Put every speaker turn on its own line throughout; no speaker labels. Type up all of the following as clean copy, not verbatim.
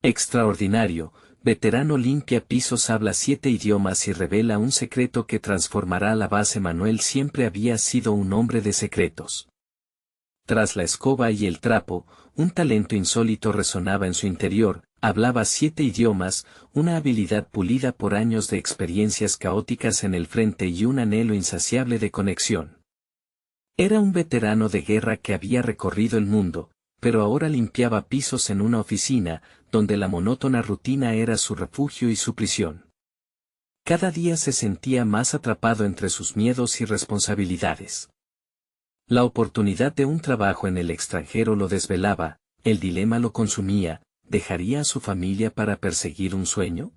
Extraordinario, veterano limpia pisos, habla 7 idiomas y revela un secreto que transformará la base. Manuel siempre había sido un hombre de secretos. Tras la escoba y el trapo, un talento insólito resonaba en su interior. Hablaba 7 idiomas, una habilidad pulida por años de experiencias caóticas en el frente y un anhelo insaciable de conexión. Era un veterano de guerra que había recorrido el mundo, pero ahora limpiaba pisos en una oficina, donde la monótona rutina era su refugio y su prisión. Cada día se sentía más atrapado entre sus miedos y responsabilidades. La oportunidad de un trabajo en el extranjero lo desvelaba, el dilema lo consumía. ¿Dejaría a su familia para perseguir un sueño?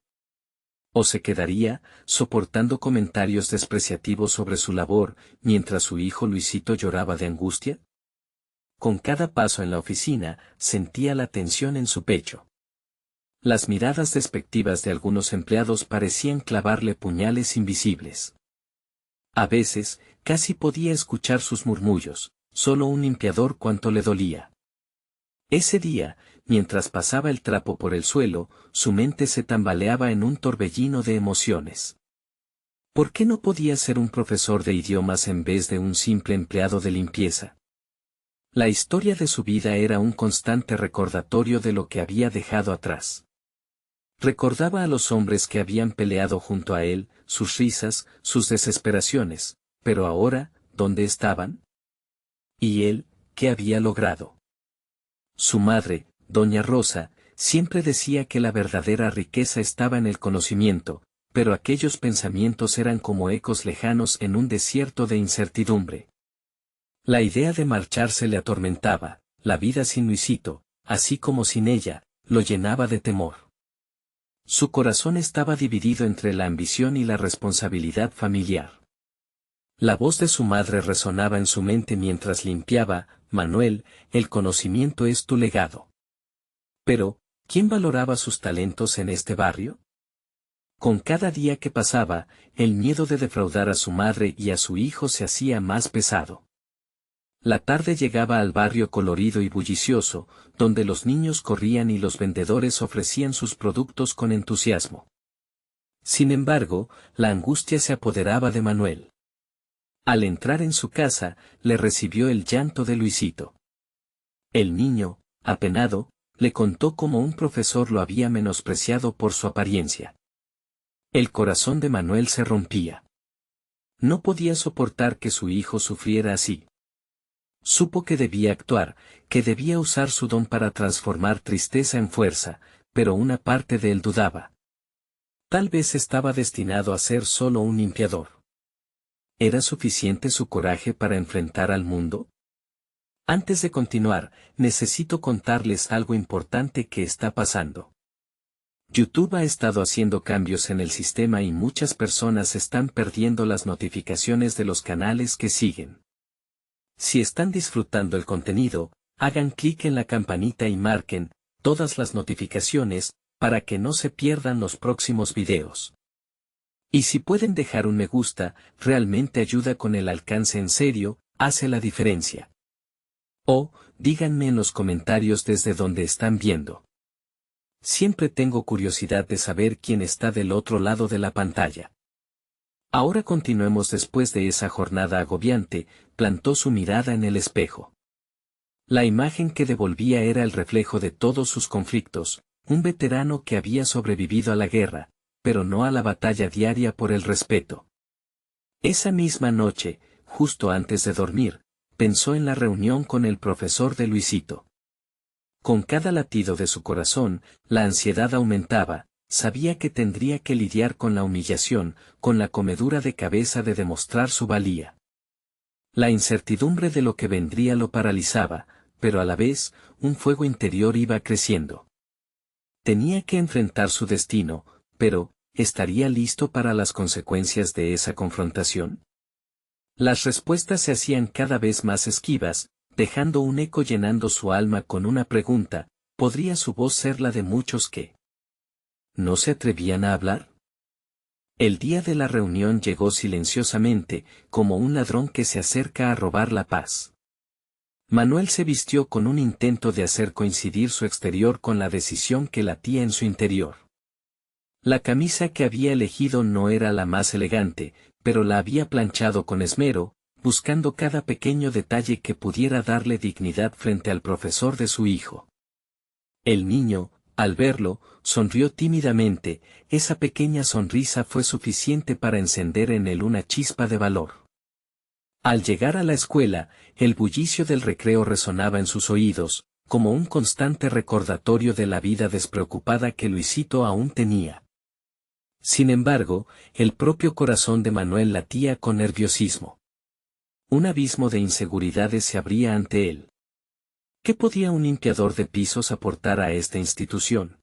¿O se quedaría, soportando comentarios despreciativos sobre su labor, mientras su hijo Luisito lloraba de angustia? Con cada paso en la oficina, sentía la tensión en su pecho. Las miradas despectivas de algunos empleados parecían clavarle puñales invisibles. A veces, casi podía escuchar sus murmullos, solo un limpiador cuánto le dolía. Ese día, mientras pasaba el trapo por el suelo, su mente se tambaleaba en un torbellino de emociones. ¿Por qué no podía ser un profesor de idiomas en vez de un simple empleado de limpieza? La historia de su vida era un constante recordatorio de lo que había dejado atrás. Recordaba a los hombres que habían peleado junto a él, sus risas, sus desesperaciones, pero ahora, ¿dónde estaban? ¿Y él, qué había logrado? Su madre, doña Rosa, siempre decía que la verdadera riqueza estaba en el conocimiento, pero aquellos pensamientos eran como ecos lejanos en un desierto de incertidumbre. La idea de marcharse le atormentaba, la vida sin Luisito, así como sin ella, lo llenaba de temor. Su corazón estaba dividido entre la ambición y la responsabilidad familiar. La voz de su madre resonaba en su mente mientras limpiaba: Manuel, el conocimiento es tu legado. Pero, ¿quién valoraba sus talentos en este barrio? Con cada día que pasaba, el miedo de defraudar a su madre y a su hijo se hacía más pesado. La tarde llegaba al barrio colorido y bullicioso, donde los niños corrían y los vendedores ofrecían sus productos con entusiasmo. Sin embargo, la angustia se apoderaba de Manuel. Al entrar en su casa, le recibió el llanto de Luisito. El niño, apenado, le contó cómo un profesor lo había menospreciado por su apariencia. El corazón de Manuel se rompía. No podía soportar que su hijo sufriera así. Supo que debía actuar, que debía usar su don para transformar tristeza en fuerza, pero una parte de él dudaba. Tal vez estaba destinado a ser solo un limpiador. ¿Era suficiente su coraje para enfrentar al mundo? Antes de continuar, necesito contarles algo importante que está pasando. YouTube ha estado haciendo cambios en el sistema y muchas personas están perdiendo las notificaciones de los canales que siguen. Si están disfrutando el contenido, hagan clic en la campanita y marquen todas las notificaciones para que no se pierdan los próximos videos. Y si pueden dejar un me gusta, realmente ayuda con el alcance, en serio, hace la diferencia. O, díganme en los comentarios desde donde están viendo. Siempre tengo curiosidad de saber quién está del otro lado de la pantalla. Ahora continuemos. Después de esa jornada agobiante, plantó su mirada en el espejo. La imagen que devolvía era el reflejo de todos sus conflictos, un veterano que había sobrevivido a la guerra, pero no a la batalla diaria por el respeto. Esa misma noche, justo antes de dormir, pensó en la reunión con el profesor de Luisito. Con cada latido de su corazón, la ansiedad aumentaba. Sabía que tendría que lidiar con la humillación, con la comedura de cabeza de demostrar su valía. La incertidumbre de lo que vendría lo paralizaba, pero a la vez, un fuego interior iba creciendo. Tenía que enfrentar su destino, pero, ¿estaría listo para las consecuencias de esa confrontación? Las respuestas se hacían cada vez más esquivas, dejando un eco llenando su alma con una pregunta: ¿podría su voz ser la de muchos que no se atrevían a hablar? El día de la reunión llegó silenciosamente, como un ladrón que se acerca a robar la paz. Manuel se vistió con un intento de hacer coincidir su exterior con la decisión que latía en su interior. La camisa que había elegido no era la más elegante, pero la había planchado con esmero, buscando cada pequeño detalle que pudiera darle dignidad frente al profesor de su hijo. El niño, al verlo, sonrió tímidamente. Esa pequeña sonrisa fue suficiente para encender en él una chispa de valor. Al llegar a la escuela, el bullicio del recreo resonaba en sus oídos, como un constante recordatorio de la vida despreocupada que Luisito aún tenía. Sin embargo, el propio corazón de Manuel latía con nerviosismo. Un abismo de inseguridades se abría ante él. ¿Qué podía un limpiador de pisos aportar a esta institución?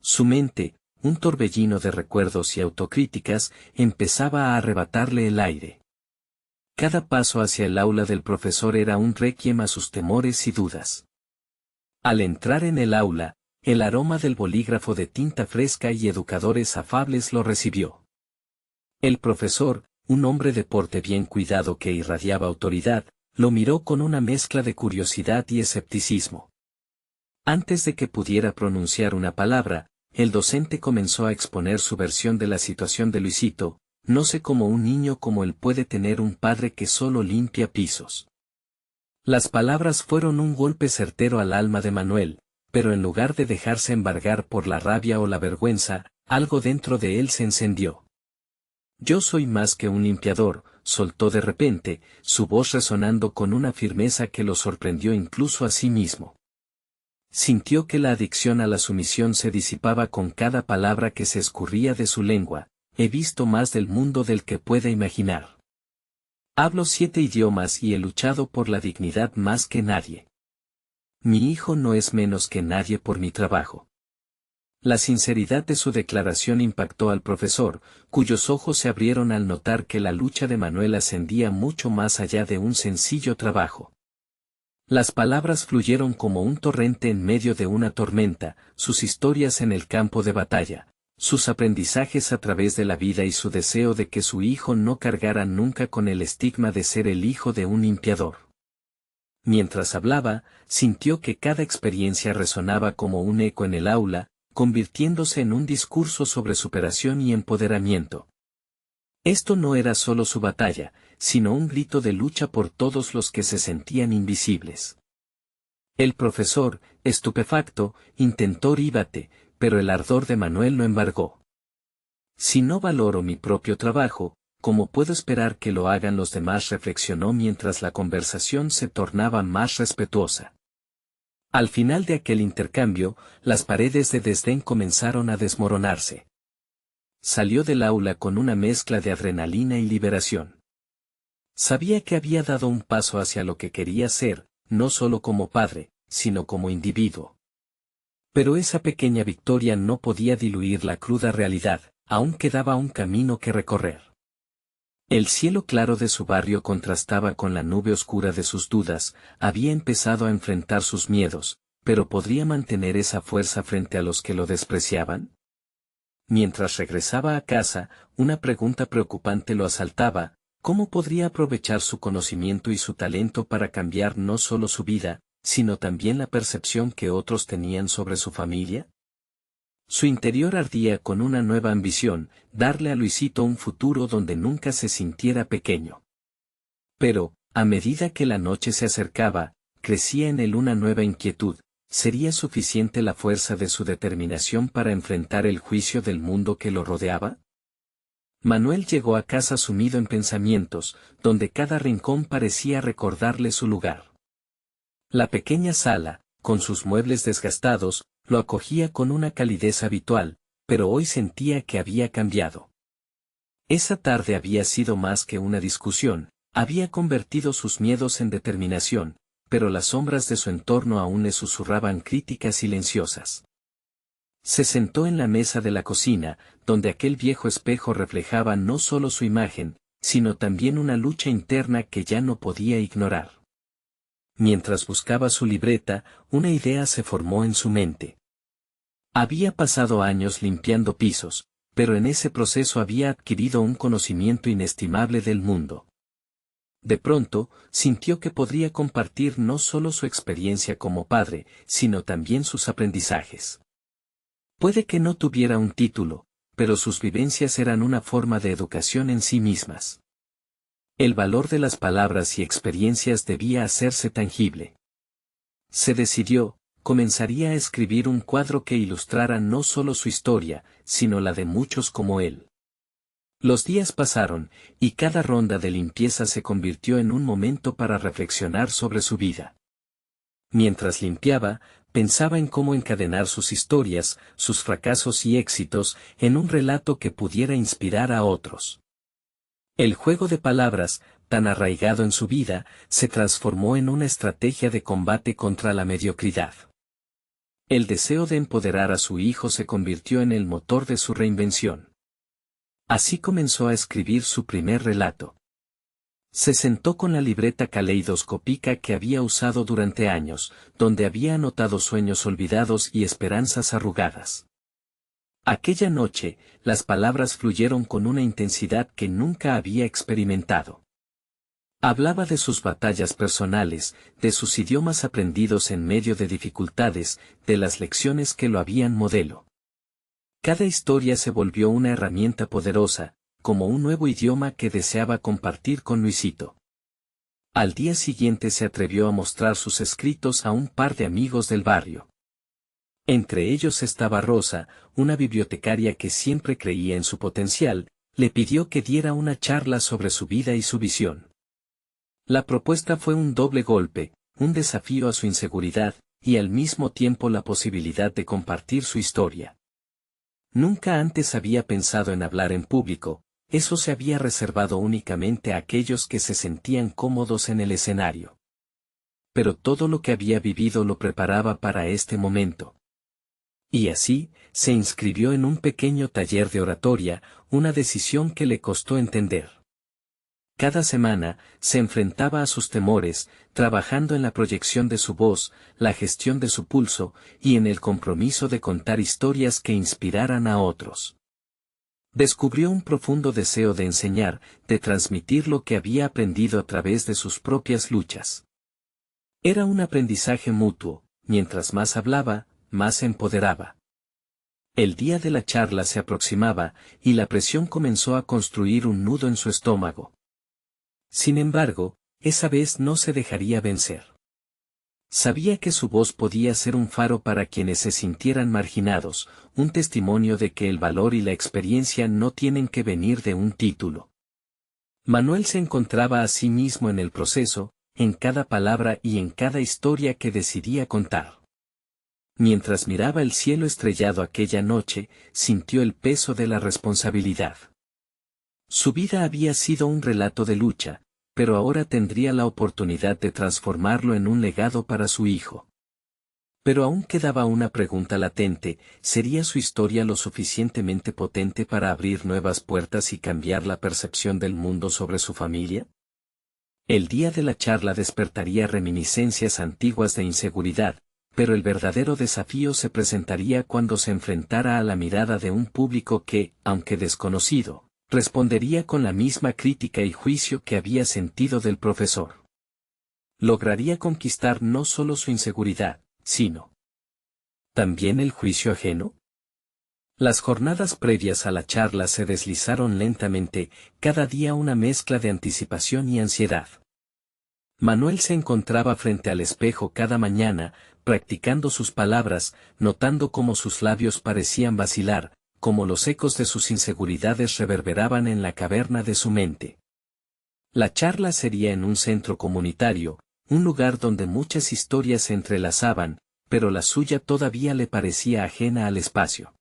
Su mente, un torbellino de recuerdos y autocríticas, empezaba a arrebatarle el aire. Cada paso hacia el aula del profesor era un requiem a sus temores y dudas. Al entrar en el aula, el aroma del bolígrafo de tinta fresca y educadores afables lo recibió. El profesor, un hombre de porte bien cuidado que irradiaba autoridad, lo miró con una mezcla de curiosidad y escepticismo. Antes de que pudiera pronunciar una palabra, el docente comenzó a exponer su versión de la situación de Luisito. No sé cómo un niño como él puede tener un padre que solo limpia pisos. Las palabras fueron un golpe certero al alma de Manuel, pero en lugar de dejarse embargar por la rabia o la vergüenza, algo dentro de él se encendió. Yo soy más que un limpiador, soltó de repente, su voz resonando con una firmeza que lo sorprendió incluso a sí mismo. Sintió que la adicción a la sumisión se disipaba con cada palabra que se escurría de su lengua. He visto más del mundo del que pueda imaginar. Hablo 7 idiomas y he luchado por la dignidad más que nadie. Mi hijo no es menos que nadie por mi trabajo. La sinceridad de su declaración impactó al profesor, cuyos ojos se abrieron al notar que la lucha de Manuel ascendía mucho más allá de un sencillo trabajo. Las palabras fluyeron como un torrente en medio de una tormenta, sus historias en el campo de batalla, sus aprendizajes a través de la vida y su deseo de que su hijo no cargara nunca con el estigma de ser el hijo de un limpiador. Mientras hablaba, sintió que cada experiencia resonaba como un eco en el aula, convirtiéndose en un discurso sobre superación y empoderamiento. Esto no era solo su batalla, sino un grito de lucha por todos los que se sentían invisibles. El profesor, estupefacto, intentó ríbate, pero el ardor de Manuel lo embargó. Si no valoro mi propio trabajo, ¿cómo puedo esperar que lo hagan los demás?, reflexionó mientras la conversación se tornaba más respetuosa. Al final de aquel intercambio, las paredes de desdén comenzaron a desmoronarse. Salió del aula con una mezcla de adrenalina y liberación. Sabía que había dado un paso hacia lo que quería ser, no solo como padre, sino como individuo. Pero esa pequeña victoria no podía diluir la cruda realidad, aún quedaba un camino que recorrer. El cielo claro de su barrio contrastaba con la nube oscura de sus dudas, había empezado a enfrentar sus miedos, pero ¿podría mantener esa fuerza frente a los que lo despreciaban? Mientras regresaba a casa, una pregunta preocupante lo asaltaba: ¿cómo podría aprovechar su conocimiento y su talento para cambiar no solo su vida, sino también la percepción que otros tenían sobre su familia? Su interior ardía con una nueva ambición, darle a Luisito un futuro donde nunca se sintiera pequeño. Pero, a medida que la noche se acercaba, crecía en él una nueva inquietud: ¿sería suficiente la fuerza de su determinación para enfrentar el juicio del mundo que lo rodeaba? Manuel llegó a casa sumido en pensamientos, donde cada rincón parecía recordarle su lugar. La pequeña sala, con sus muebles desgastados, lo acogía con una calidez habitual, pero hoy sentía que había cambiado. Esa tarde había sido más que una discusión, había convertido sus miedos en determinación, pero las sombras de su entorno aún le susurraban críticas silenciosas. Se sentó en la mesa de la cocina, donde aquel viejo espejo reflejaba no solo su imagen, sino también una lucha interna que ya no podía ignorar. Mientras buscaba su libreta, una idea se formó en su mente. Había pasado años limpiando pisos, pero en ese proceso había adquirido un conocimiento inestimable del mundo. De pronto, sintió que podría compartir no solo su experiencia como padre, sino también sus aprendizajes. Puede que no tuviera un título, pero sus vivencias eran una forma de educación en sí mismas. El valor de las palabras y experiencias debía hacerse tangible. Se decidió, comenzaría a escribir un cuadro que ilustrara no solo su historia, sino la de muchos como él. Los días pasaron, y cada ronda de limpieza se convirtió en un momento para reflexionar sobre su vida. Mientras limpiaba, pensaba en cómo encadenar sus historias, sus fracasos y éxitos, en un relato que pudiera inspirar a otros. El juego de palabras, tan arraigado en su vida, se transformó en una estrategia de combate contra la mediocridad. El deseo de empoderar a su hijo se convirtió en el motor de su reinvención. Así comenzó a escribir su primer relato. Se sentó con la libreta caleidoscópica que había usado durante años, donde había anotado sueños olvidados y esperanzas arrugadas. Aquella noche, las palabras fluyeron con una intensidad que nunca había experimentado. Hablaba de sus batallas personales, de sus idiomas aprendidos en medio de dificultades, de las lecciones que lo habían modelo. Cada historia se volvió una herramienta poderosa, como un nuevo idioma que deseaba compartir con Luisito. Al día siguiente se atrevió a mostrar sus escritos a un par de amigos del barrio. Entre ellos estaba Rosa, una bibliotecaria que siempre creía en su potencial, le pidió que diera una charla sobre su vida y su visión. La propuesta fue un doble golpe, un desafío a su inseguridad, y al mismo tiempo la posibilidad de compartir su historia. Nunca antes había pensado en hablar en público, eso se había reservado únicamente a aquellos que se sentían cómodos en el escenario. Pero todo lo que había vivido lo preparaba para este momento. Y así, se inscribió en un pequeño taller de oratoria, una decisión que le costó entender. Cada semana, se enfrentaba a sus temores, trabajando en la proyección de su voz, la gestión de su pulso, y en el compromiso de contar historias que inspiraran a otros. Descubrió un profundo deseo de enseñar, de transmitir lo que había aprendido a través de sus propias luchas. Era un aprendizaje mutuo, mientras más hablaba, más se empoderaba. El día de la charla se aproximaba, y la presión comenzó a construir un nudo en su estómago. Sin embargo, esa vez no se dejaría vencer. Sabía que su voz podía ser un faro para quienes se sintieran marginados, un testimonio de que el valor y la experiencia no tienen que venir de un título. Manuel se encontraba a sí mismo en el proceso, en cada palabra y en cada historia que decidía contar. Mientras miraba el cielo estrellado aquella noche, sintió el peso de la responsabilidad. Su vida había sido un relato de lucha, pero ahora tendría la oportunidad de transformarlo en un legado para su hijo. Pero aún quedaba una pregunta latente: ¿sería su historia lo suficientemente potente para abrir nuevas puertas y cambiar la percepción del mundo sobre su familia? El día de la charla despertaría reminiscencias antiguas de inseguridad, pero el verdadero desafío se presentaría cuando se enfrentara a la mirada de un público que, aunque desconocido, respondería con la misma crítica y juicio que había sentido del profesor. Lograría conquistar no solo su inseguridad, sino también el juicio ajeno. Las jornadas previas a la charla se deslizaron lentamente, cada día una mezcla de anticipación y ansiedad. Manuel se encontraba frente al espejo cada mañana, practicando sus palabras, notando cómo sus labios parecían vacilar, como los ecos de sus inseguridades reverberaban en la caverna de su mente. La charla sería en un centro comunitario, un lugar donde muchas historias se entrelazaban, pero la suya todavía le parecía ajena al espacio.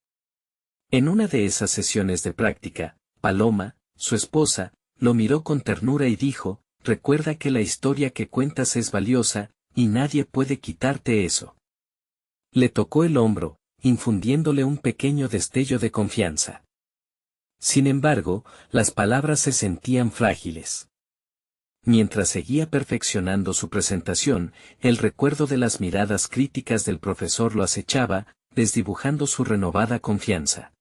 En una de esas sesiones de práctica, Paloma, su esposa, lo miró con ternura y dijo: «Recuerda que la historia que cuentas es valiosa, y nadie puede quitarte eso». Le tocó el hombro, infundiéndole un pequeño destello de confianza. Sin embargo, las palabras se sentían frágiles. Mientras seguía perfeccionando su presentación, el recuerdo de las miradas críticas del profesor lo acechaba, desdibujando su renovada confianza.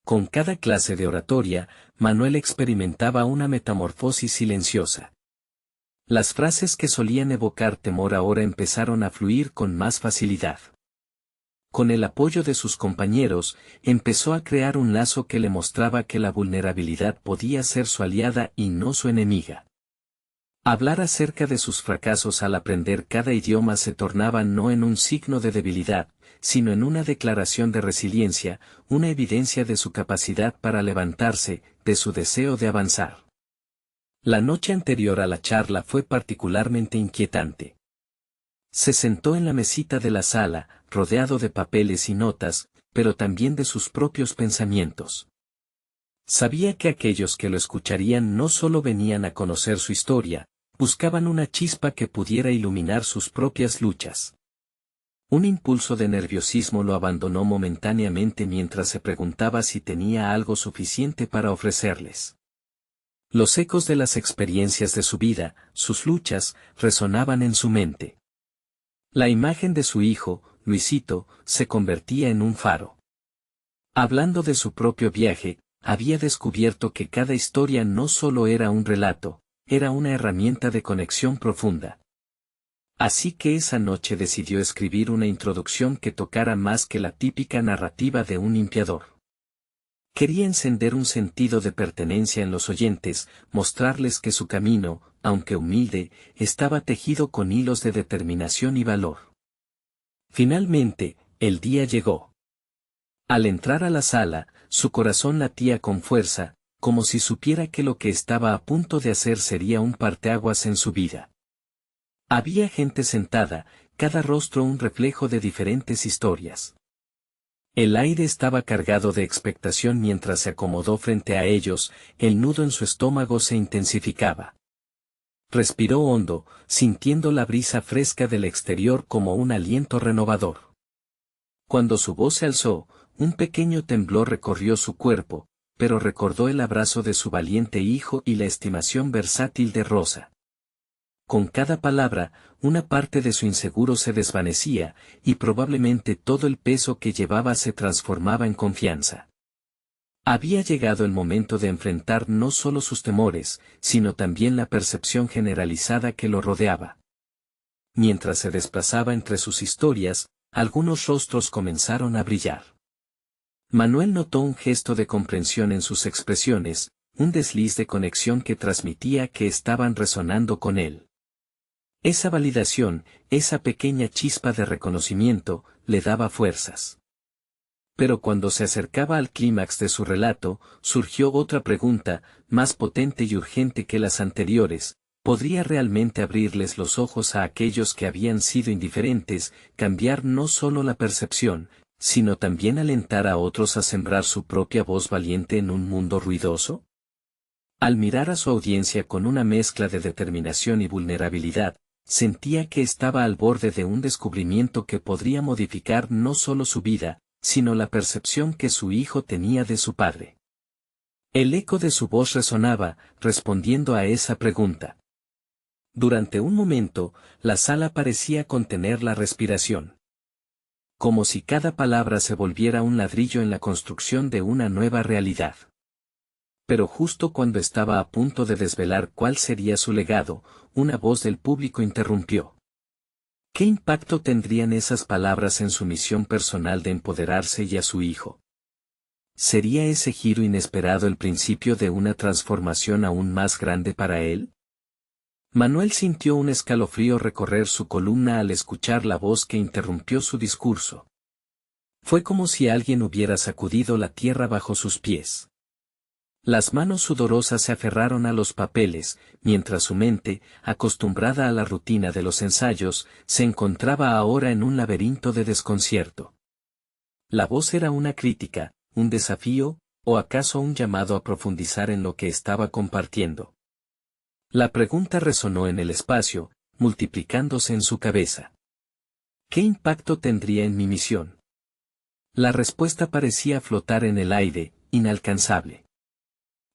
Con cada clase de oratoria, Manuel experimentaba una metamorfosis silenciosa. Las frases que solían evocar temor ahora empezaron a fluir con más facilidad. Con el apoyo de sus compañeros, empezó a crear un lazo que le mostraba que la vulnerabilidad podía ser su aliada y no su enemiga. Hablar acerca de sus fracasos al aprender cada idioma se tornaba no en un signo de debilidad, sino en una declaración de resiliencia, una evidencia de su capacidad para levantarse, de su deseo de avanzar. La noche anterior a la charla fue particularmente inquietante. Se sentó en la mesita de la sala, rodeado de papeles y notas, pero también de sus propios pensamientos. Sabía que aquellos que lo escucharían no solo venían a conocer su historia, buscaban una chispa que pudiera iluminar sus propias luchas. Un impulso de nerviosismo lo abandonó momentáneamente mientras se preguntaba si tenía algo suficiente para ofrecerles. Los ecos de las experiencias de su vida, sus luchas, resonaban en su mente. La imagen de su hijo, Luisito, se convertía en un faro. Hablando de su propio viaje, había descubierto que cada historia no solo era un relato, era una herramienta de conexión profunda. Así que esa noche decidió escribir una introducción que tocara más que la típica narrativa de un limpiador. Quería encender un sentido de pertenencia en los oyentes, mostrarles que su camino, aunque humilde, estaba tejido con hilos de determinación y valor. Finalmente, el día llegó. Al entrar a la sala, su corazón latía con fuerza, como si supiera que lo que estaba a punto de hacer sería un parteaguas en su vida. Había gente sentada, cada rostro un reflejo de diferentes historias. El aire estaba cargado de expectación mientras se acomodó frente a ellos, el nudo en su estómago se intensificaba. Respiró hondo, sintiendo la brisa fresca del exterior como un aliento renovador. Cuando su voz se alzó, un pequeño temblor recorrió su cuerpo, pero recordó el abrazo de su valiente hijo y la estimación versátil de Rosa. Con cada palabra, una parte de su inseguro se desvanecía, y probablemente todo el peso que llevaba se transformaba en confianza. Había llegado el momento de enfrentar no solo sus temores, sino también la percepción generalizada que lo rodeaba. Mientras se desplazaba entre sus historias, algunos rostros comenzaron a brillar. Manuel notó un gesto de comprensión en sus expresiones, un desliz de conexión que transmitía que estaban resonando con él. Esa validación, esa pequeña chispa de reconocimiento, le daba fuerzas. Pero cuando se acercaba al clímax de su relato, surgió otra pregunta, más potente y urgente que las anteriores: ¿podría realmente abrirles los ojos a aquellos que habían sido indiferentes, cambiar no solo la percepción, sino también alentar a otros a sembrar su propia voz valiente en un mundo ruidoso? Al mirar a su audiencia con una mezcla de determinación y vulnerabilidad, sentía que estaba al borde de un descubrimiento que podría modificar no solo su vida, sino la percepción que su hijo tenía de su padre. El eco de su voz resonaba, respondiendo a esa pregunta. Durante un momento, la sala parecía contener la respiración. Como si cada palabra se volviera un ladrillo en la construcción de una nueva realidad. Pero justo cuando estaba a punto de desvelar cuál sería su legado, una voz del público interrumpió. ¿Qué impacto tendrían esas palabras en su misión personal de empoderarse y a su hijo? ¿Sería ese giro inesperado el principio de una transformación aún más grande para él? Manuel sintió un escalofrío recorrer su columna al escuchar la voz que interrumpió su discurso. Fue como si alguien hubiera sacudido la tierra bajo sus pies. Las manos sudorosas se aferraron a los papeles, mientras su mente, acostumbrada a la rutina de los ensayos, se encontraba ahora en un laberinto de desconcierto. ¿La voz era una crítica, un desafío, o acaso un llamado a profundizar en lo que estaba compartiendo? La pregunta resonó en el espacio, multiplicándose en su cabeza. ¿Qué impacto tendría en mi misión? La respuesta parecía flotar en el aire, inalcanzable.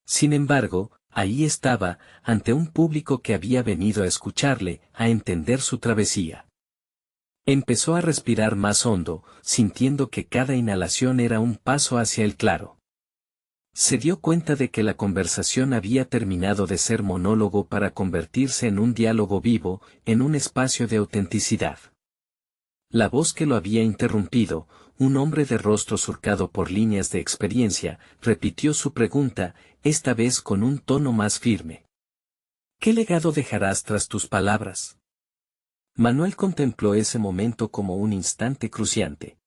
Sin embargo, ahí estaba, ante un público que había venido a escucharle, a entender su travesía. Empezó a respirar más hondo, sintiendo que cada inhalación era un paso hacia el claro. Se dio cuenta de que la conversación había terminado de ser monólogo para convertirse en un diálogo vivo, en un espacio de autenticidad. La voz que lo había interrumpido, un hombre de rostro surcado por líneas de experiencia, repitió su pregunta, esta vez con un tono más firme. ¿Qué legado dejarás tras tus palabras? Manuel contempló ese momento como un instante cruciante.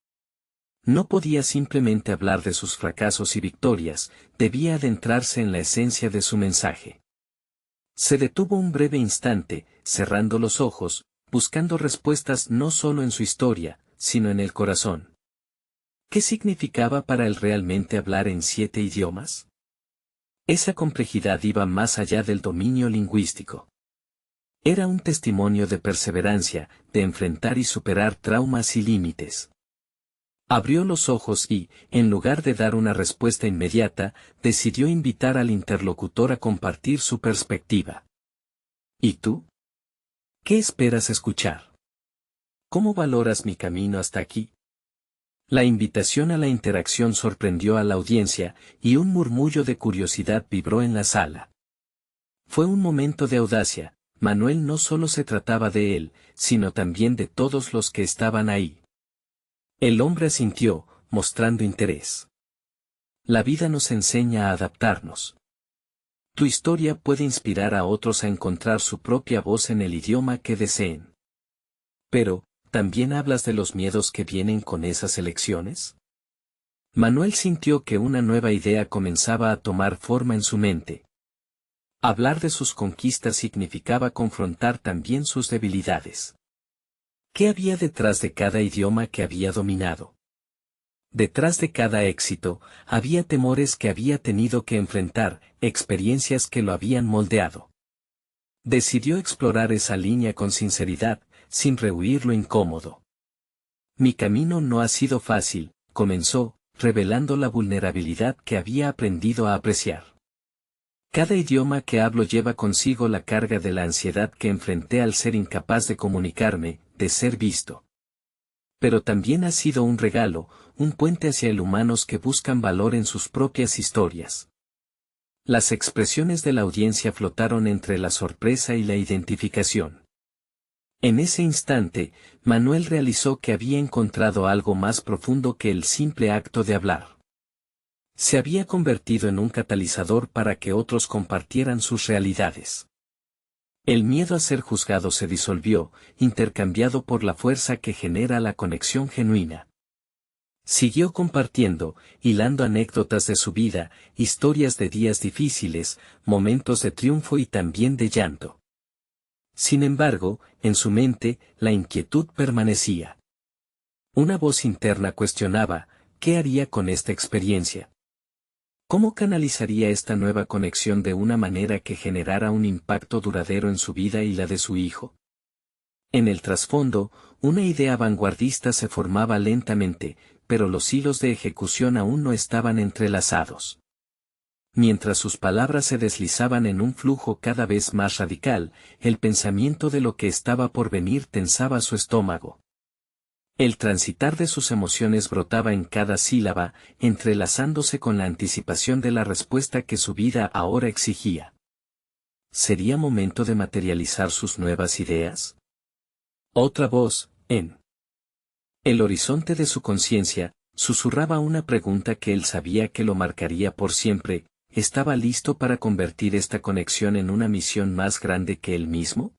No podía simplemente hablar de sus fracasos y victorias, debía adentrarse en la esencia de su mensaje. Se detuvo un breve instante, cerrando los ojos, buscando respuestas no solo en su historia, sino en el corazón. ¿Qué significaba para él realmente hablar en 7 idiomas? Esa complejidad iba más allá del dominio lingüístico. Era un testimonio de perseverancia, de enfrentar y superar traumas y límites. Abrió los ojos y, en lugar de dar una respuesta inmediata, decidió invitar al interlocutor a compartir su perspectiva. ¿Y tú? ¿Qué esperas escuchar? ¿Cómo valoras mi camino hasta aquí? La invitación a la interacción sorprendió a la audiencia, y un murmullo de curiosidad vibró en la sala. Fue un momento de audacia. Manuel no solo se trataba de él, sino también de todos los que estaban ahí. El hombre asintió, mostrando interés. La vida nos enseña a adaptarnos. Tu historia puede inspirar a otros a encontrar su propia voz en el idioma que deseen. Pero, ¿también hablas de los miedos que vienen con esas elecciones? Manuel sintió que una nueva idea comenzaba a tomar forma en su mente. Hablar de sus conquistas significaba confrontar también sus debilidades. ¿Qué había detrás de cada idioma que había dominado? Detrás de cada éxito, había temores que había tenido que enfrentar, experiencias que lo habían moldeado. Decidió explorar esa línea con sinceridad, sin rehuir lo incómodo. Mi camino no ha sido fácil, comenzó, revelando la vulnerabilidad que había aprendido a apreciar. Cada idioma que hablo lleva consigo la carga de la ansiedad que enfrenté al ser incapaz de comunicarme, de ser visto. Pero también ha sido un regalo, un puente hacia el humanos que buscan valor en sus propias historias. Las expresiones de la audiencia flotaron entre la sorpresa y la identificación. En ese instante, Manuel realizó que había encontrado algo más profundo que el simple acto de hablar. Se había convertido en un catalizador para que otros compartieran sus realidades. El miedo a ser juzgado se disolvió, intercambiado por la fuerza que genera la conexión genuina. Siguió compartiendo, hilando anécdotas de su vida, historias de días difíciles, momentos de triunfo y también de llanto. Sin embargo, en su mente, la inquietud permanecía. Una voz interna cuestionaba, ¿qué haría con esta experiencia? ¿Cómo canalizaría esta nueva conexión de una manera que generara un impacto duradero en su vida y la de su hijo? En el trasfondo, una idea vanguardista se formaba lentamente, pero los hilos de ejecución aún no estaban entrelazados. Mientras sus palabras se deslizaban en un flujo cada vez más radical, el pensamiento de lo que estaba por venir tensaba su estómago. El transitar de sus emociones brotaba en cada sílaba, entrelazándose con la anticipación de la respuesta que su vida ahora exigía. ¿Sería momento de materializar sus nuevas ideas? Otra voz, en el horizonte de su conciencia, susurraba una pregunta que él sabía que lo marcaría por siempre. ¿Estaba listo para convertir esta conexión en una misión más grande que él mismo?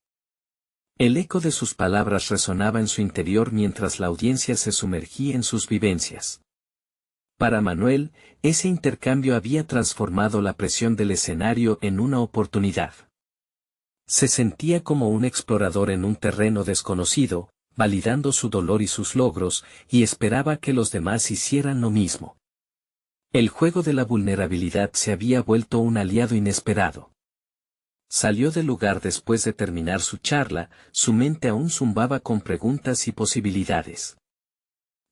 El eco de sus palabras resonaba en su interior mientras la audiencia se sumergía en sus vivencias. Para Manuel, ese intercambio había transformado la presión del escenario en una oportunidad. Se sentía como un explorador en un terreno desconocido, validando su dolor y sus logros, y esperaba que los demás hicieran lo mismo. El juego de la vulnerabilidad se había vuelto un aliado inesperado. Salió del lugar después de terminar su charla, su mente aún zumbaba con preguntas y posibilidades.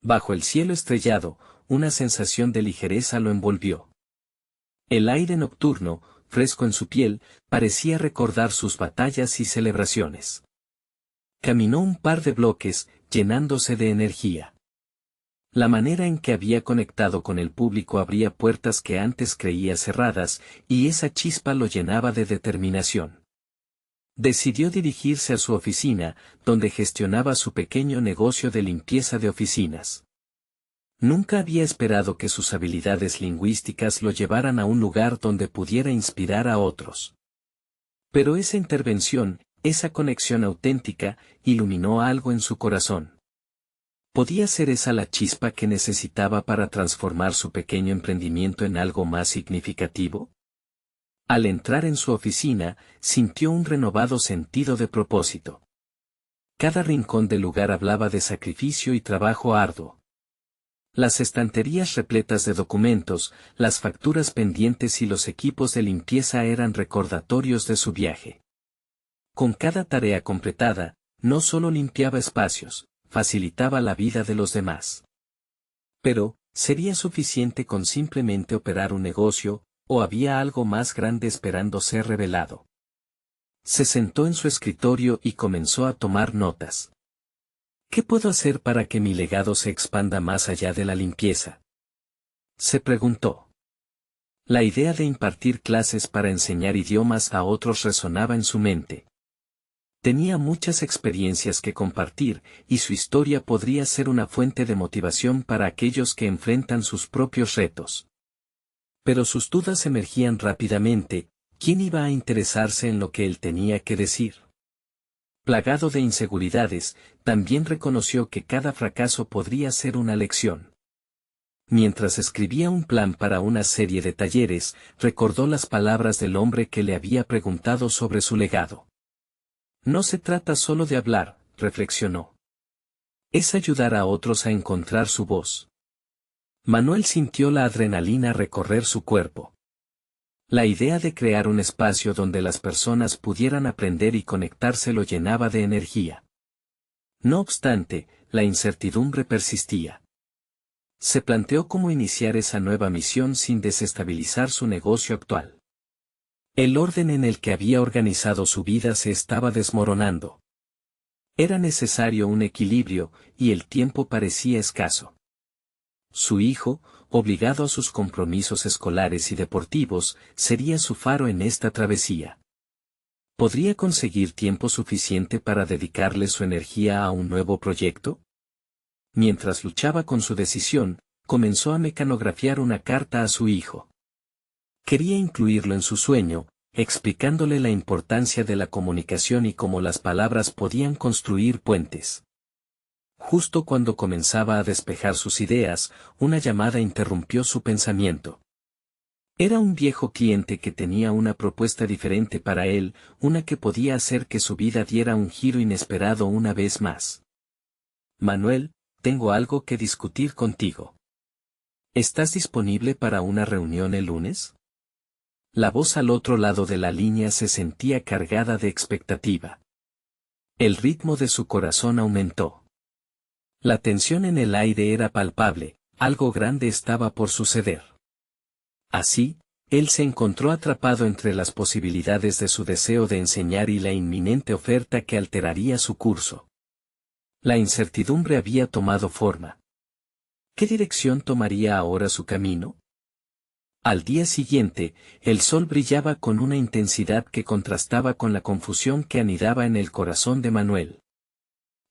Bajo el cielo estrellado, una sensación de ligereza lo envolvió. El aire nocturno, fresco en su piel, parecía recordar sus batallas y celebraciones. Caminó un par de bloques, llenándose de energía. La manera en que había conectado con el público abría puertas que antes creía cerradas, y esa chispa lo llenaba de determinación. Decidió dirigirse a su oficina, donde gestionaba su pequeño negocio de limpieza de oficinas. Nunca había esperado que sus habilidades lingüísticas lo llevaran a un lugar donde pudiera inspirar a otros. Pero esa intervención, esa conexión auténtica, iluminó algo en su corazón. ¿Podía ser esa la chispa que necesitaba para transformar su pequeño emprendimiento en algo más significativo? Al entrar en su oficina, sintió un renovado sentido de propósito. Cada rincón del lugar hablaba de sacrificio y trabajo arduo. Las estanterías repletas de documentos, las facturas pendientes y los equipos de limpieza eran recordatorios de su viaje. Con cada tarea completada, no solo limpiaba espacios, facilitaba la vida de los demás. Pero, ¿sería suficiente con simplemente operar un negocio, o había algo más grande esperando ser revelado? Se sentó en su escritorio y comenzó a tomar notas. ¿Qué puedo hacer para que mi legado se expanda más allá de la limpieza?, se preguntó. La idea de impartir clases para enseñar idiomas a otros resonaba en su mente. Tenía muchas experiencias que compartir, y su historia podría ser una fuente de motivación para aquellos que enfrentan sus propios retos. Pero sus dudas emergían rápidamente. ¿Quién iba a interesarse en lo que él tenía que decir? Plagado de inseguridades, también reconoció que cada fracaso podría ser una lección. Mientras escribía un plan para una serie de talleres, recordó las palabras del hombre que le había preguntado sobre su legado. No se trata solo de hablar, reflexionó. Es ayudar a otros a encontrar su voz. Manuel sintió la adrenalina recorrer su cuerpo. La idea de crear un espacio donde las personas pudieran aprender y conectarse lo llenaba de energía. No obstante, la incertidumbre persistía. Se planteó cómo iniciar esa nueva misión sin desestabilizar su negocio actual. El orden en el que había organizado su vida se estaba desmoronando. Era necesario un equilibrio, y el tiempo parecía escaso. Su hijo, obligado a sus compromisos escolares y deportivos, sería su faro en esta travesía. ¿Podría conseguir tiempo suficiente para dedicarle su energía a un nuevo proyecto? Mientras luchaba con su decisión, comenzó a mecanografiar una carta a su hijo. Quería incluirlo en su sueño, explicándole la importancia de la comunicación y cómo las palabras podían construir puentes. Justo cuando comenzaba a despejar sus ideas, una llamada interrumpió su pensamiento. Era un viejo cliente que tenía una propuesta diferente para él, una que podía hacer que su vida diera un giro inesperado una vez más. Manuel, tengo algo que discutir contigo. ¿Estás disponible para una reunión el lunes? La voz al otro lado de la línea se sentía cargada de expectativa. El ritmo de su corazón aumentó. La tensión en el aire era palpable, algo grande estaba por suceder. Así, él se encontró atrapado entre las posibilidades de su deseo de enseñar y la inminente oferta que alteraría su curso. La incertidumbre había tomado forma. ¿Qué dirección tomaría ahora su camino? Al día siguiente, el sol brillaba con una intensidad que contrastaba con la confusión que anidaba en el corazón de Manuel.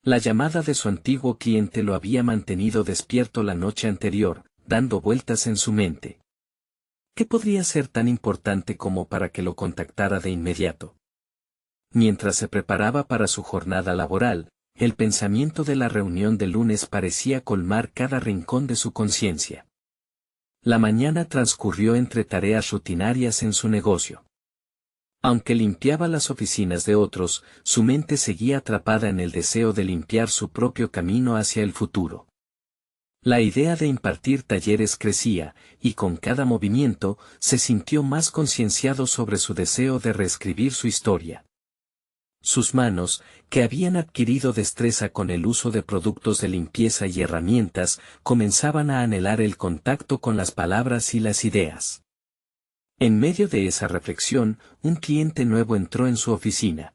La llamada de su antiguo cliente lo había mantenido despierto la noche anterior, dando vueltas en su mente. ¿Qué podría ser tan importante como para que lo contactara de inmediato? Mientras se preparaba para su jornada laboral, el pensamiento de la reunión del lunes parecía colmar cada rincón de su conciencia. La mañana transcurrió entre tareas rutinarias en su negocio. Aunque limpiaba las oficinas de otros, su mente seguía atrapada en el deseo de limpiar su propio camino hacia el futuro. La idea de impartir talleres crecía, y con cada movimiento, se sintió más concienciado sobre su deseo de reescribir su historia. Sus manos, que habían adquirido destreza con el uso de productos de limpieza y herramientas, comenzaban a anhelar el contacto con las palabras y las ideas. En medio de esa reflexión, un cliente nuevo entró en su oficina.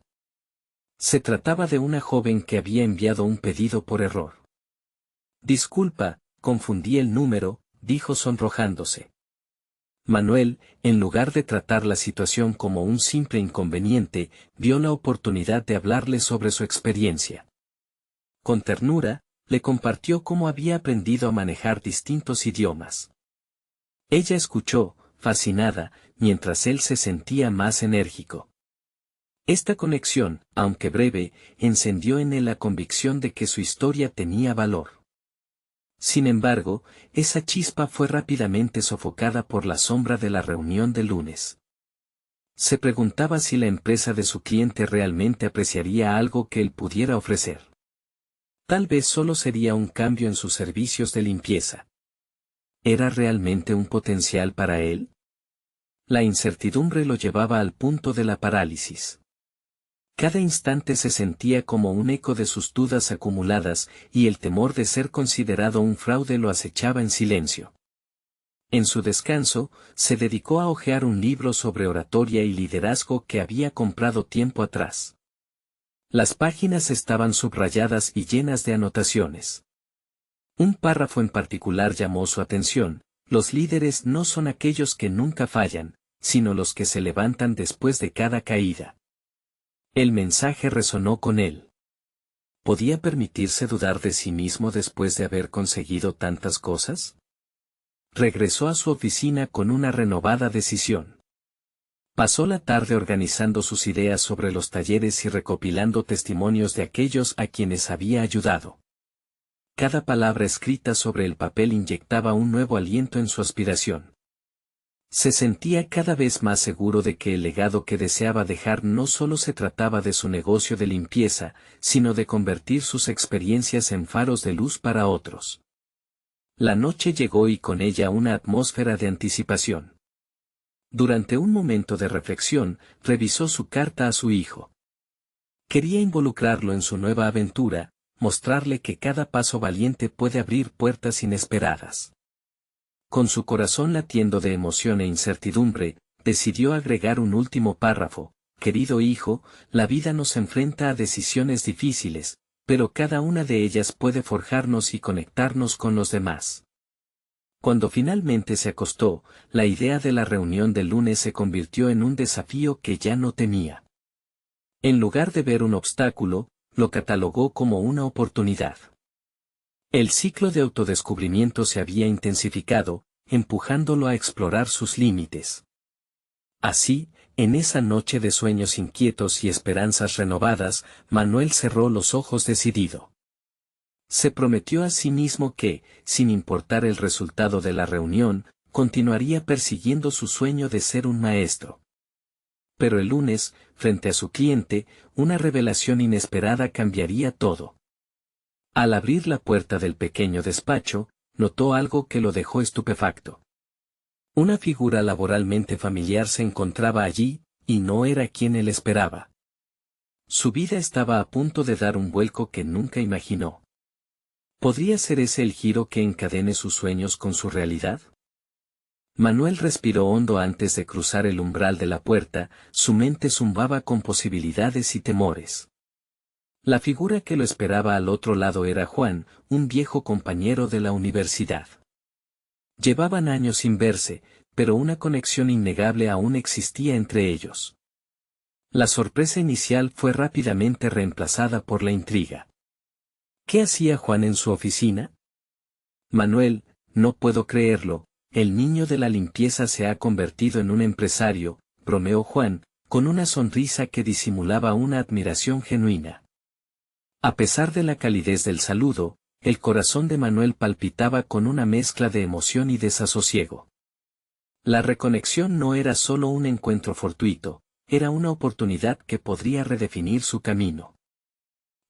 Se trataba de una joven que había enviado un pedido por error. Disculpa, confundí el número, dijo sonrojándose. Manuel, en lugar de tratar la situación como un simple inconveniente, vio la oportunidad de hablarle sobre su experiencia. Con ternura, le compartió cómo había aprendido a manejar distintos idiomas. Ella escuchó, fascinada, mientras él se sentía más enérgico. Esta conexión, aunque breve, encendió en él la convicción de que su historia tenía valor. Sin embargo, esa chispa fue rápidamente sofocada por la sombra de la reunión del lunes. Se preguntaba si la empresa de su cliente realmente apreciaría algo que él pudiera ofrecer. Tal vez solo sería un cambio en sus servicios de limpieza. ¿Era realmente un potencial para él? La incertidumbre lo llevaba al punto de la parálisis. Cada instante se sentía como un eco de sus dudas acumuladas, y el temor de ser considerado un fraude lo acechaba en silencio. En su descanso, se dedicó a hojear un libro sobre oratoria y liderazgo que había comprado tiempo atrás. Las páginas estaban subrayadas y llenas de anotaciones. Un párrafo en particular llamó su atención: los líderes no son aquellos que nunca fallan, sino los que se levantan después de cada caída. El mensaje resonó con él. ¿Podía permitirse dudar de sí mismo después de haber conseguido tantas cosas? Regresó a su oficina con una renovada decisión. Pasó la tarde organizando sus ideas sobre los talleres y recopilando testimonios de aquellos a quienes había ayudado. Cada palabra escrita sobre el papel inyectaba un nuevo aliento en su aspiración. Se sentía cada vez más seguro de que el legado que deseaba dejar no solo se trataba de su negocio de limpieza, sino de convertir sus experiencias en faros de luz para otros. La noche llegó y con ella una atmósfera de anticipación. Durante un momento de reflexión, revisó su carta a su hijo. Quería involucrarlo en su nueva aventura, mostrarle que cada paso valiente puede abrir puertas inesperadas. Con su corazón latiendo de emoción e incertidumbre, decidió agregar un último párrafo: querido hijo, la vida nos enfrenta a decisiones difíciles, pero cada una de ellas puede forjarnos y conectarnos con los demás. Cuando finalmente se acostó, la idea de la reunión del lunes se convirtió en un desafío que ya no temía. En lugar de ver un obstáculo, lo catalogó como una oportunidad. El ciclo de autodescubrimiento se había intensificado, empujándolo a explorar sus límites. Así, en esa noche de sueños inquietos y esperanzas renovadas, Manuel cerró los ojos decidido. Se prometió a sí mismo que, sin importar el resultado de la reunión, continuaría persiguiendo su sueño de ser un maestro. Pero el lunes, frente a su cliente, una revelación inesperada cambiaría todo. Al abrir la puerta del pequeño despacho, notó algo que lo dejó estupefacto. Una figura laboralmente familiar se encontraba allí, y no era quien él esperaba. Su vida estaba a punto de dar un vuelco que nunca imaginó. ¿Podría ser ese el giro que encadene sus sueños con su realidad? Manuel respiró hondo antes de cruzar el umbral de la puerta, su mente zumbaba con posibilidades y temores. La figura que lo esperaba al otro lado era Juan, un viejo compañero de la universidad. Llevaban años sin verse, pero una conexión innegable aún existía entre ellos. La sorpresa inicial fue rápidamente reemplazada por la intriga. ¿Qué hacía Juan en su oficina? Manuel, no puedo creerlo, el niño de la limpieza se ha convertido en un empresario, bromeó Juan, con una sonrisa que disimulaba una admiración genuina. A pesar de la calidez del saludo, el corazón de Manuel palpitaba con una mezcla de emoción y desasosiego. La reconexión no era solo un encuentro fortuito, era una oportunidad que podría redefinir su camino.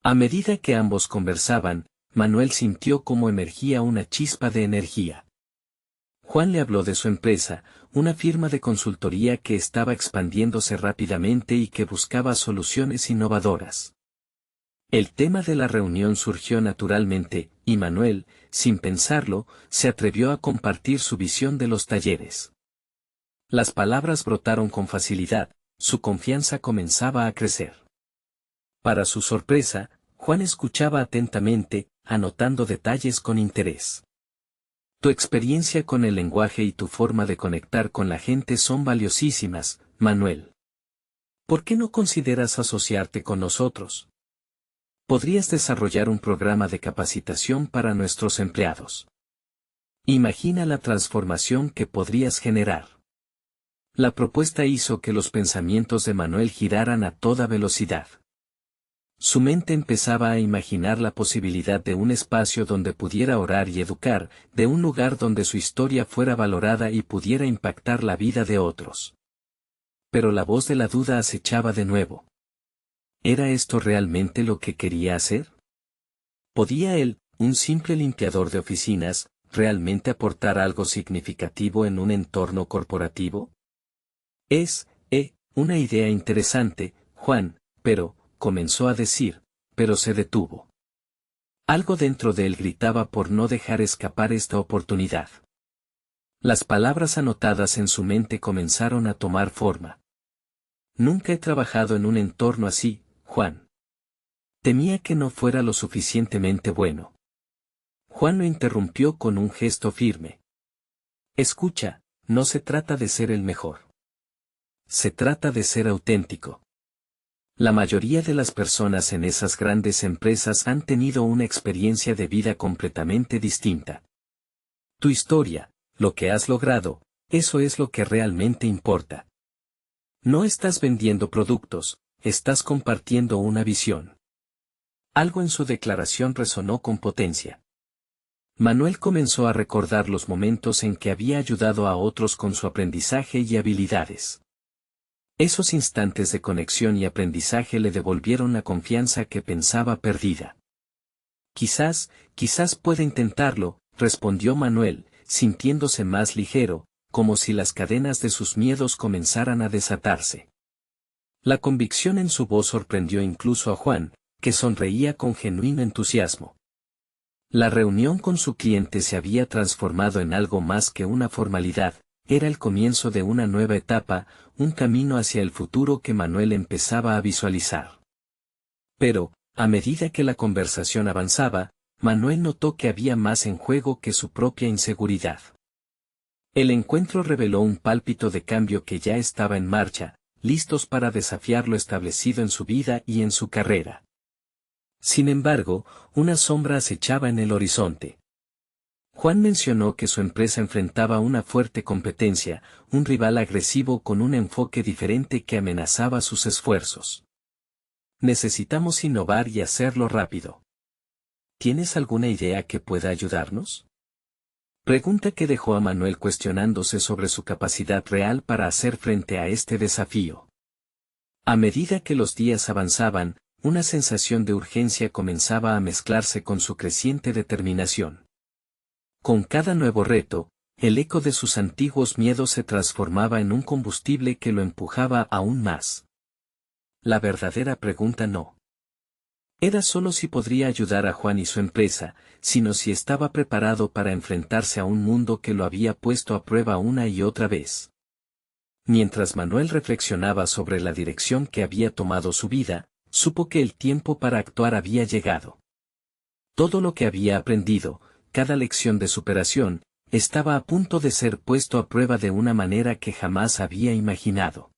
A medida que ambos conversaban, Manuel sintió cómo emergía una chispa de energía. Juan le habló de su empresa, una firma de consultoría que estaba expandiéndose rápidamente y que buscaba soluciones innovadoras. El tema de la reunión surgió naturalmente, y Manuel, sin pensarlo, se atrevió a compartir su visión de los talleres. Las palabras brotaron con facilidad, su confianza comenzaba a crecer. Para su sorpresa, Juan escuchaba atentamente, anotando detalles con interés. Tu experiencia con el lenguaje y tu forma de conectar con la gente son valiosísimas, Manuel. ¿Por qué no consideras asociarte con nosotros? Podrías desarrollar un programa de capacitación para nuestros empleados. Imagina la transformación que podrías generar. La propuesta hizo que los pensamientos de Manuel giraran a toda velocidad. Su mente empezaba a imaginar la posibilidad de un espacio donde pudiera orar y educar, de un lugar donde su historia fuera valorada y pudiera impactar la vida de otros. Pero la voz de la duda acechaba de nuevo. ¿Era esto realmente lo que quería hacer? ¿Podía él, un simple limpiador de oficinas, realmente aportar algo significativo en un entorno corporativo? Una idea interesante, Juan, pero, comenzó a decir, pero se detuvo. Algo dentro de él gritaba por no dejar escapar esta oportunidad. Las palabras anotadas en su mente comenzaron a tomar forma. Nunca he trabajado en un entorno así, Juan. Temía que no fuera lo suficientemente bueno. Juan lo interrumpió con un gesto firme. Escucha, no se trata de ser el mejor. Se trata de ser auténtico. La mayoría de las personas en esas grandes empresas han tenido una experiencia de vida completamente distinta. Tu historia, lo que has logrado, eso es lo que realmente importa. No estás vendiendo productos, estás compartiendo una visión. Algo en su declaración resonó con potencia. Manuel comenzó a recordar los momentos en que había ayudado a otros con su aprendizaje y habilidades. Esos instantes de conexión y aprendizaje le devolvieron la confianza que pensaba perdida. Quizás pueda intentarlo, respondió Manuel, sintiéndose más ligero, como si las cadenas de sus miedos comenzaran a desatarse. La convicción en su voz sorprendió incluso a Juan, que sonreía con genuino entusiasmo. La reunión con su cliente se había transformado en algo más que una formalidad, era el comienzo de una nueva etapa, un camino hacia el futuro que Manuel empezaba a visualizar. Pero, a medida que la conversación avanzaba, Manuel notó que había más en juego que su propia inseguridad. El encuentro reveló un pálpito de cambio que ya estaba en marcha, listos para desafiar lo establecido en su vida y en su carrera. Sin embargo, una sombra acechaba en el horizonte. Juan mencionó que su empresa enfrentaba una fuerte competencia, un rival agresivo con un enfoque diferente que amenazaba sus esfuerzos. Necesitamos innovar y hacerlo rápido. ¿Tienes alguna idea que pueda ayudarnos? Pregunta que dejó a Manuel cuestionándose sobre su capacidad real para hacer frente a este desafío. A medida que los días avanzaban, una sensación de urgencia comenzaba a mezclarse con su creciente determinación. Con cada nuevo reto, el eco de sus antiguos miedos se transformaba en un combustible que lo empujaba aún más. La verdadera pregunta no era solo si podría ayudar a Juan y su empresa, sino si estaba preparado para enfrentarse a un mundo que lo había puesto a prueba una y otra vez. Mientras Manuel reflexionaba sobre la dirección que había tomado su vida, supo que el tiempo para actuar había llegado. Todo lo que había aprendido, cada lección de superación, estaba a punto de ser puesto a prueba de una manera que jamás había imaginado.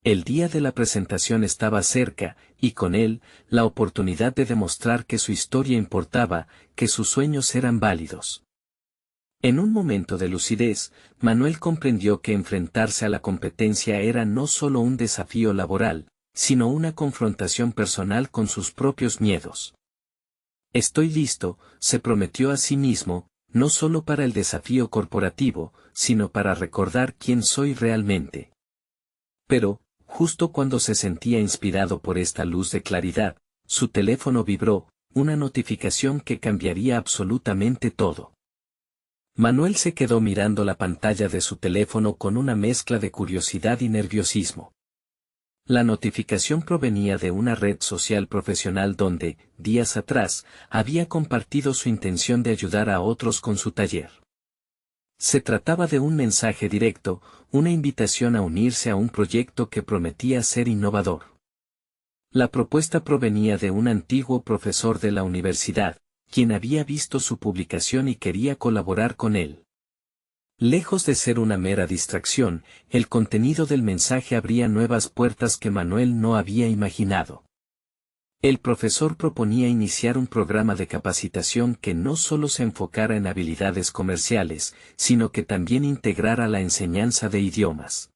El día de la presentación estaba cerca, y con él, la oportunidad de demostrar que su historia importaba, que sus sueños eran válidos. En un momento de lucidez, Manuel comprendió que enfrentarse a la competencia era no solo un desafío laboral, sino una confrontación personal con sus propios miedos. Estoy listo, se prometió a sí mismo, no solo para el desafío corporativo, sino para recordar quién soy realmente. Pero, justo cuando se sentía inspirado por esta luz de claridad, su teléfono vibró, una notificación que cambiaría absolutamente todo. Manuel se quedó mirando la pantalla de su teléfono con una mezcla de curiosidad y nerviosismo. La notificación provenía de una red social profesional donde, días atrás, había compartido su intención de ayudar a otros con su taller. Se trataba de un mensaje directo, una invitación a unirse a un proyecto que prometía ser innovador. La propuesta provenía de un antiguo profesor de la universidad, quien había visto su publicación y quería colaborar con él. Lejos de ser una mera distracción, el contenido del mensaje abría nuevas puertas que Manuel no había imaginado. El profesor proponía iniciar un programa de capacitación que no solo se enfocara en habilidades comerciales, sino que también integrara la enseñanza de idiomas.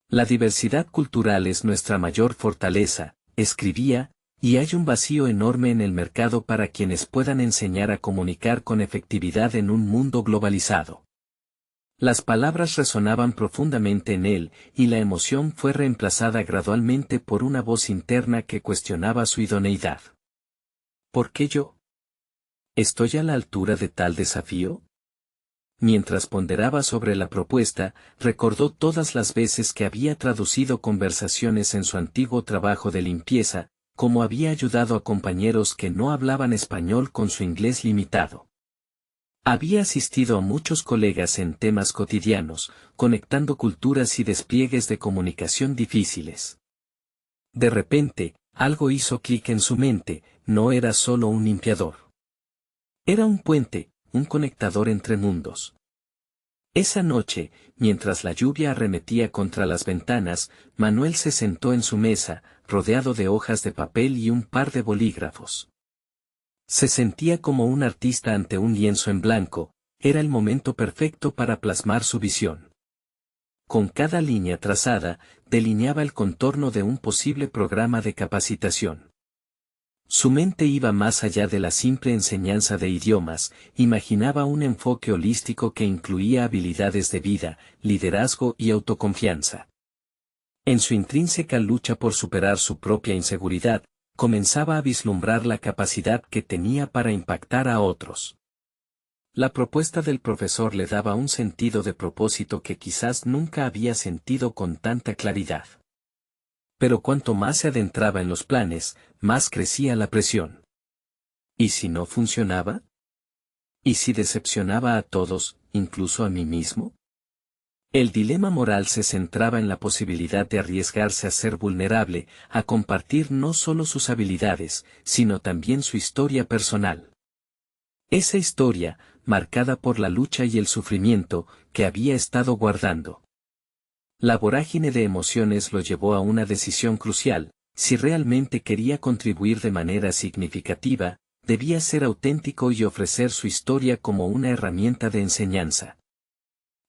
La diversidad cultural es nuestra mayor fortaleza, escribía, y hay un vacío enorme en el mercado para quienes puedan enseñar a comunicar con efectividad en un mundo globalizado. Las palabras resonaban profundamente en él, y la emoción fue reemplazada gradualmente por una voz interna que cuestionaba su idoneidad. ¿Por qué yo? ¿Estoy a la altura de tal desafío? Mientras ponderaba sobre la propuesta, recordó todas las veces que había traducido conversaciones en su antiguo trabajo de limpieza, cómo había ayudado a compañeros que no hablaban español con su inglés limitado. Había asistido a muchos colegas en temas cotidianos, conectando culturas y despliegues de comunicación difíciles. De repente, algo hizo clic en su mente, no era solo un limpiador. Era un puente, un conectador entre mundos. Esa noche, mientras la lluvia arremetía contra las ventanas, Manuel se sentó en su mesa, rodeado de hojas de papel y un par de bolígrafos. Se sentía como un artista ante un lienzo en blanco, era el momento perfecto para plasmar su visión. Con cada línea trazada, delineaba el contorno de un posible programa de capacitación. Su mente iba más allá de la simple enseñanza de idiomas, imaginaba un enfoque holístico que incluía habilidades de vida, liderazgo y autoconfianza. En su intrínseca lucha por superar su propia inseguridad, comenzaba a vislumbrar la capacidad que tenía para impactar a otros. La propuesta del profesor le daba un sentido de propósito que quizás nunca había sentido con tanta claridad. Pero cuanto más se adentraba en los planes, más crecía la presión. ¿Y si no funcionaba? ¿Y si decepcionaba a todos, incluso a mí mismo? El dilema moral se centraba en la posibilidad de arriesgarse a ser vulnerable, a compartir no solo sus habilidades, sino también su historia personal. Esa historia, marcada por la lucha y el sufrimiento, que había estado guardando. La vorágine de emociones lo llevó a una decisión crucial: si realmente quería contribuir de manera significativa, debía ser auténtico y ofrecer su historia como una herramienta de enseñanza.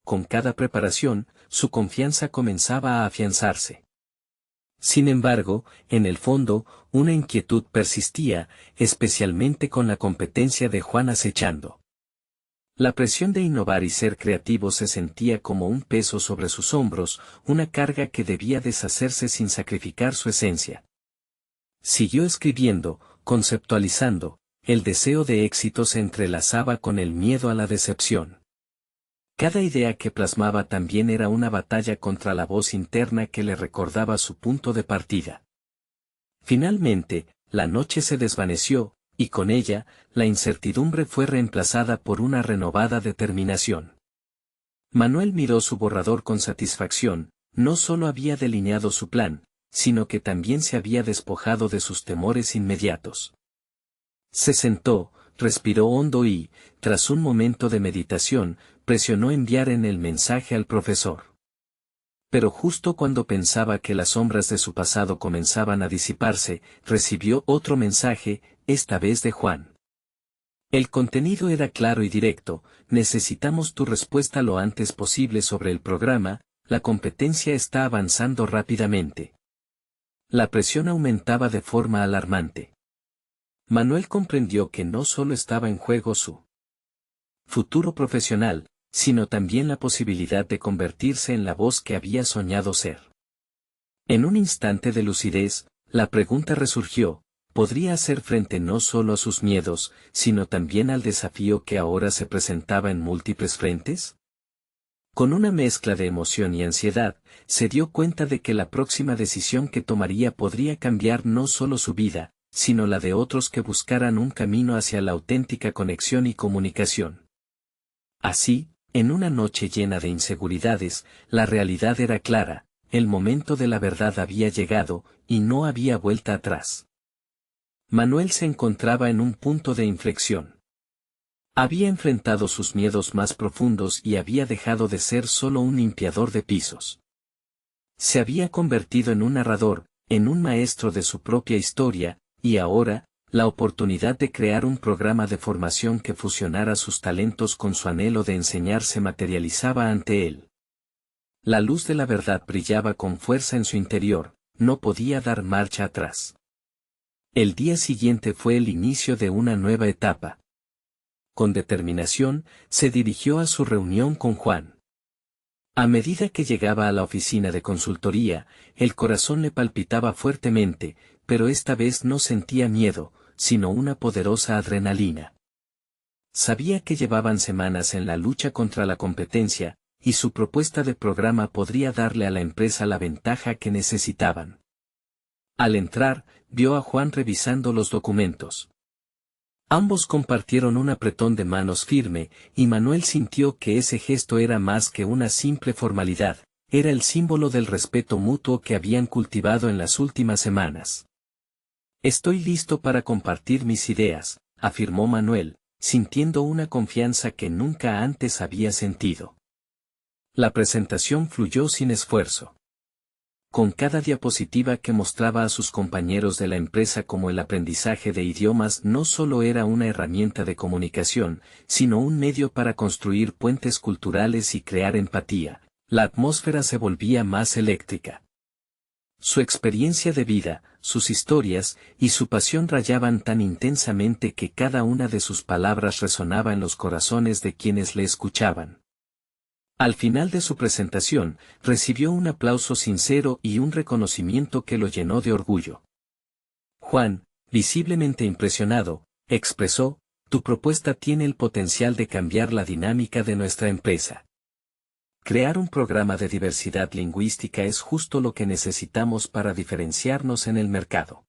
Con cada preparación, su confianza comenzaba a afianzarse. Sin embargo, en el fondo, una inquietud persistía, especialmente con la competencia de Juan acechando. La presión de innovar y ser creativo se sentía como un peso sobre sus hombros, una carga que debía deshacerse sin sacrificar su esencia. Siguió escribiendo, conceptualizando, el deseo de éxito se entrelazaba con el miedo a la decepción. Cada idea que plasmaba también era una batalla contra la voz interna que le recordaba su punto de partida. Finalmente, la noche se desvaneció, y con ella, la incertidumbre fue reemplazada por una renovada determinación. Manuel miró su borrador con satisfacción, no solo había delineado su plan, sino que también se había despojado de sus temores inmediatos. Se sentó, respiró hondo y, tras un momento de meditación, presionó enviar en el mensaje al profesor. Pero justo cuando pensaba que las sombras de su pasado comenzaban a disiparse, recibió otro mensaje, esta vez de Juan. El contenido era claro y directo: necesitamos tu respuesta lo antes posible sobre el programa, la competencia está avanzando rápidamente. La presión aumentaba de forma alarmante. Manuel comprendió que no solo estaba en juego su futuro profesional, sino también la posibilidad de convertirse en la voz que había soñado ser. En un instante de lucidez, la pregunta resurgió: ¿podría hacer frente no solo a sus miedos, sino también al desafío que ahora se presentaba en múltiples frentes? Con una mezcla de emoción y ansiedad, se dio cuenta de que la próxima decisión que tomaría podría cambiar no solo su vida, sino la de otros que buscaran un camino hacia la auténtica conexión y comunicación. Así, en una noche llena de inseguridades, la realidad era clara: el momento de la verdad había llegado, y no había vuelta atrás. Manuel se encontraba en un punto de inflexión. Había enfrentado sus miedos más profundos y había dejado de ser solo un limpiador de pisos. Se había convertido en un narrador, en un maestro de su propia historia, y ahora, la oportunidad de crear un programa de formación que fusionara sus talentos con su anhelo de enseñar se materializaba ante él. La luz de la verdad brillaba con fuerza en su interior, no podía dar marcha atrás. El día siguiente fue el inicio de una nueva etapa. Con determinación, se dirigió a su reunión con Juan. A medida que llegaba a la oficina de consultoría, el corazón le palpitaba fuertemente, pero esta vez no sentía miedo, sino una poderosa adrenalina. Sabía que llevaban semanas en la lucha contra la competencia, y su propuesta de programa podría darle a la empresa la ventaja que necesitaban. Al entrar, vio a Juan revisando los documentos. Ambos compartieron un apretón de manos firme, y Manuel sintió que ese gesto era más que una simple formalidad, era el símbolo del respeto mutuo que habían cultivado en las últimas semanas. «Estoy listo para compartir mis ideas», afirmó Manuel, sintiendo una confianza que nunca antes había sentido. La presentación fluyó sin esfuerzo. Con cada diapositiva que mostraba a sus compañeros de la empresa cómo el aprendizaje de idiomas no solo era una herramienta de comunicación, sino un medio para construir puentes culturales y crear empatía, la atmósfera se volvía más eléctrica. Su experiencia de vida, sus historias y su pasión rayaban tan intensamente que cada una de sus palabras resonaba en los corazones de quienes le escuchaban. Al final de su presentación, recibió un aplauso sincero y un reconocimiento que lo llenó de orgullo. Juan, visiblemente impresionado, expresó: «Tu propuesta tiene el potencial de cambiar la dinámica de nuestra empresa. Crear un programa de diversidad lingüística es justo lo que necesitamos para diferenciarnos en el mercado».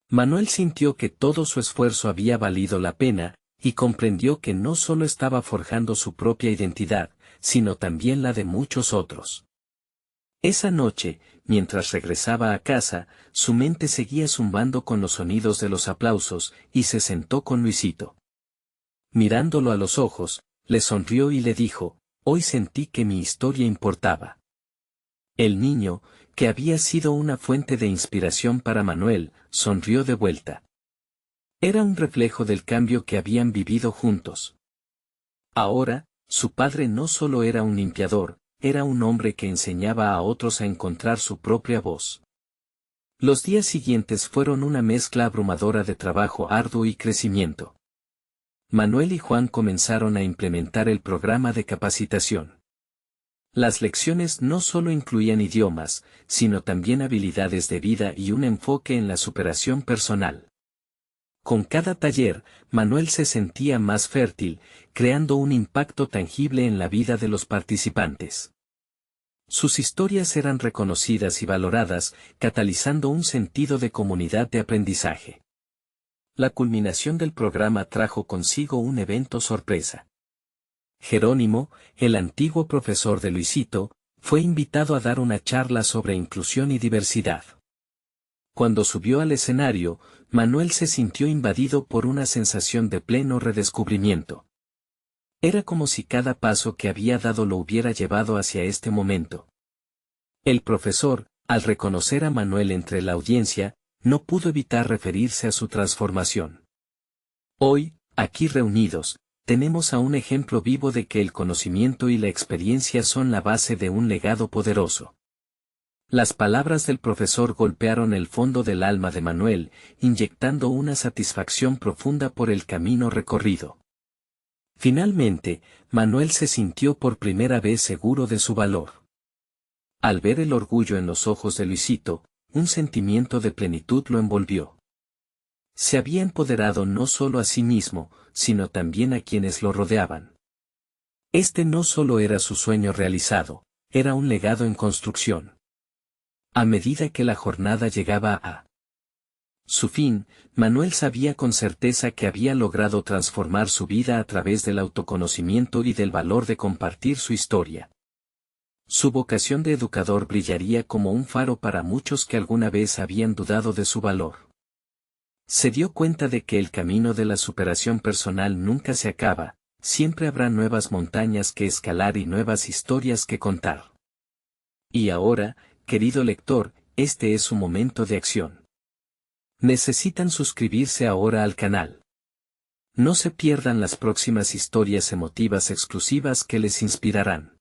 Manuel sintió que todo su esfuerzo había valido la pena, y comprendió que no solo estaba forjando su propia identidad, sino también la de muchos otros. Esa noche, mientras regresaba a casa, su mente seguía zumbando con los sonidos de los aplausos, y se sentó con Luisito. Mirándolo a los ojos, le sonrió y le dijo: «Hoy sentí que mi historia importaba». El niño, que había sido una fuente de inspiración para Manuel, sonrió de vuelta. Era un reflejo del cambio que habían vivido juntos. Ahora, su padre no solo era un limpiador, era un hombre que enseñaba a otros a encontrar su propia voz. Los días siguientes fueron una mezcla abrumadora de trabajo arduo y crecimiento. Manuel y Juan comenzaron a implementar el programa de capacitación. Las lecciones no solo incluían idiomas, sino también habilidades de vida y un enfoque en la superación personal. Con cada taller, Manuel se sentía más fértil, creando un impacto tangible en la vida de los participantes. Sus historias eran reconocidas y valoradas, catalizando un sentido de comunidad de aprendizaje. La culminación del programa trajo consigo un evento sorpresa. Jerónimo, el antiguo profesor de Luisito, fue invitado a dar una charla sobre inclusión y diversidad. Cuando subió al escenario, Manuel se sintió invadido por una sensación de pleno redescubrimiento. Era como si cada paso que había dado lo hubiera llevado hacia este momento. El profesor, al reconocer a Manuel entre la audiencia, no pudo evitar referirse a su transformación. Hoy, aquí reunidos, tenemos a un ejemplo vivo de que el conocimiento y la experiencia son la base de un legado poderoso. Las palabras del profesor golpearon el fondo del alma de Manuel, inyectando una satisfacción profunda por el camino recorrido. Finalmente, Manuel se sintió por primera vez seguro de su valor. Al ver el orgullo en los ojos de Luisito, un sentimiento de plenitud lo envolvió. Se había empoderado no solo a sí mismo, sino también a quienes lo rodeaban. Este no solo era su sueño realizado, era un legado en construcción. A medida que la jornada llegaba a su fin, Manuel sabía con certeza que había logrado transformar su vida a través del autoconocimiento y del valor de compartir su historia. Su vocación de educador brillaría como un faro para muchos que alguna vez habían dudado de su valor. Se dio cuenta de que el camino de la superación personal nunca se acaba, siempre habrá nuevas montañas que escalar y nuevas historias que contar. Y ahora, querido lector, este es su momento de acción. Necesitan suscribirse ahora al canal. No se pierdan las próximas historias emotivas exclusivas que les inspirarán.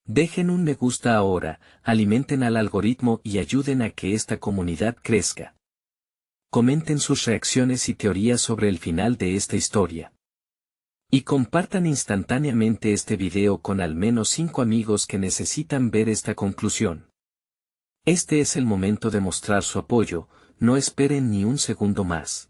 Dejen un me gusta ahora, alimenten al algoritmo y ayuden a que esta comunidad crezca. Comenten sus reacciones y teorías sobre el final de esta historia. Y compartan instantáneamente este video con al menos 5 amigos que necesitan ver esta conclusión. Este es el momento de mostrar su apoyo, no esperen ni un segundo más.